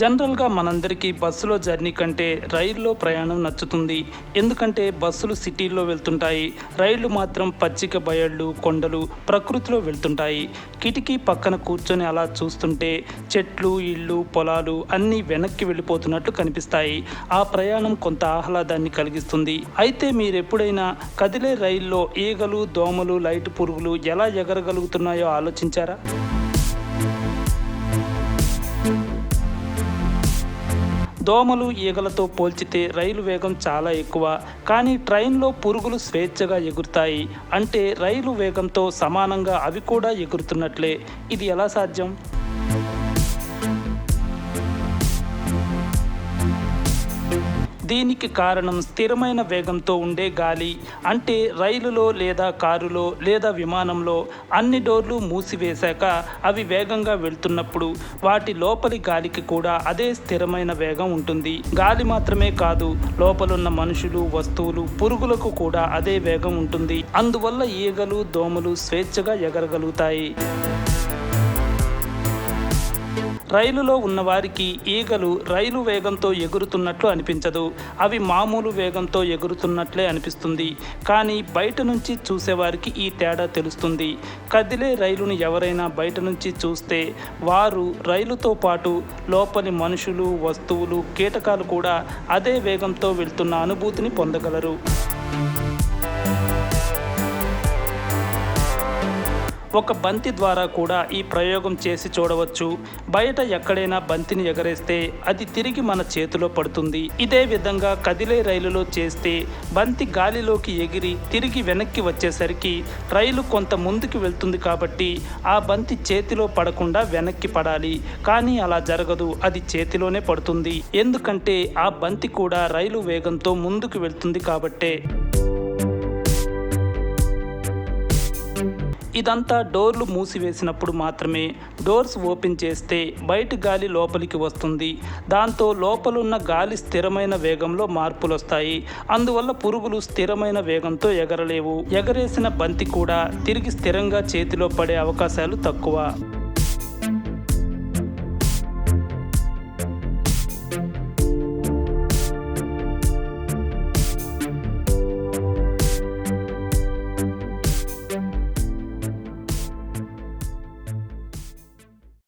జనరల్గా మనందరికీ బస్సులో జర్నీ కంటే రైల్లో ప్రయాణం నచ్చుతుంది. ఎందుకంటే బస్సులు సిటీల్లో వెళ్తుంటాయి, రైళ్లు మాత్రం పచ్చిక బయళ్ళు, కొండలు, ప్రకృతిలో వెళ్తుంటాయి. కిటికీ పక్కన కూర్చొని అలా చూస్తుంటే చెట్లు, ఇళ్ళు, పొలాలు అన్నీ వెనక్కి వెళ్ళిపోతున్నట్లు కనిపిస్తాయి. ఆ ప్రయాణం కొంత ఆహ్లాదాన్ని కలిగిస్తుంది. అయితే మీరెప్పుడైనా కదిలే రైల్లో ఈగలు, దోమలు, లైట్ పురుగులు ఎలా ఎగరగలుగుతున్నాయో ఆలోచించారా? దోమలు, ఈగలతో పోల్చితే రైలు వేగం చాలా ఎక్కువ. కానీ ట్రైన్లో పురుగులు స్వేచ్ఛగా ఎగురుతాయి. అంటే రైలు వేగంతో సమానంగా అవి కూడా ఎగురుతున్నట్లే. ఇది ఎలా సాధ్యం? దీనికి కారణం స్థిరమైన వేగంతో ఉండే గాలి. అంటే రైలులో లేదా కారులో లేదా విమానంలో అన్ని డోర్లు మూసివేశాక అవి వేగంగా వెళ్తున్నప్పుడు వాటి లోపలి గాలికి కూడా అదే స్థిరమైన వేగం ఉంటుంది. గాలి మాత్రమే కాదు, లోపలున్న మనుషులు, వస్తువులు, పురుగులకు కూడా అదే వేగం ఉంటుంది. అందువల్ల ఈగలు, దోమలు స్వేచ్ఛగా ఎగరగలుగుతాయి. రైలులో ఉన్నవారికి ఈగలు రైలు వేగంతో ఎగురుతున్నట్లు అనిపించదు. అవి మామూలు వేగంతో ఎగురుతున్నట్లే అనిపిస్తుంది. కానీ బయట నుంచి చూసేవారికి ఈ తేడా తెలుస్తుంది. కదిలే రైలును ఎవరైనా బయట నుంచి చూస్తే వారు రైలుతో పాటు లోపలి మనుషులు, వస్తువులు, కీటకాలు కూడా అదే వేగంతో వెళ్తున్న అనుభూతిని పొందగలరు. ఒక బంతి ద్వారా కూడా ఈ ప్రయోగం చేసి చూడవచ్చు. బయట ఎక్కడైనా బంతిని ఎగరేస్తే అది తిరిగి మన చేతిలో పడుతుంది. ఇదే విధంగా కదిలే రైలులో చేస్తే బంతి గాలిలోకి ఎగిరి తిరిగి వెనక్కి వచ్చేసరికి రైలు కొంత ముందుకు వెళ్తుంది కాబట్టి ఆ బంతి చేతిలో పడకుండా వెనక్కి పడాలి. కానీ అలా జరగదు, అది చేతిలోనే పడుతుంది. ఎందుకంటే ఆ బంతి కూడా రైలు వేగంతో ముందుకు వెళ్తుంది కాబట్టే. ఇదంతా డోర్లు మూసివేసినప్పుడు మాత్రమే. డోర్స్ ఓపెన్ చేస్తే బయటి గాలి లోపలికి వస్తుంది. దాంతో లోపలున్న గాలి స్థిరమైన వేగంలో మార్పులు వస్తాయి. అందువల్ల పురుగులు స్థిరమైన వేగంతో ఎగరలేవు. ఎగరేసిన బంతి కూడా తిరిగి స్థిరంగా చేతిలో పడే అవకాశాలు తక్కువ.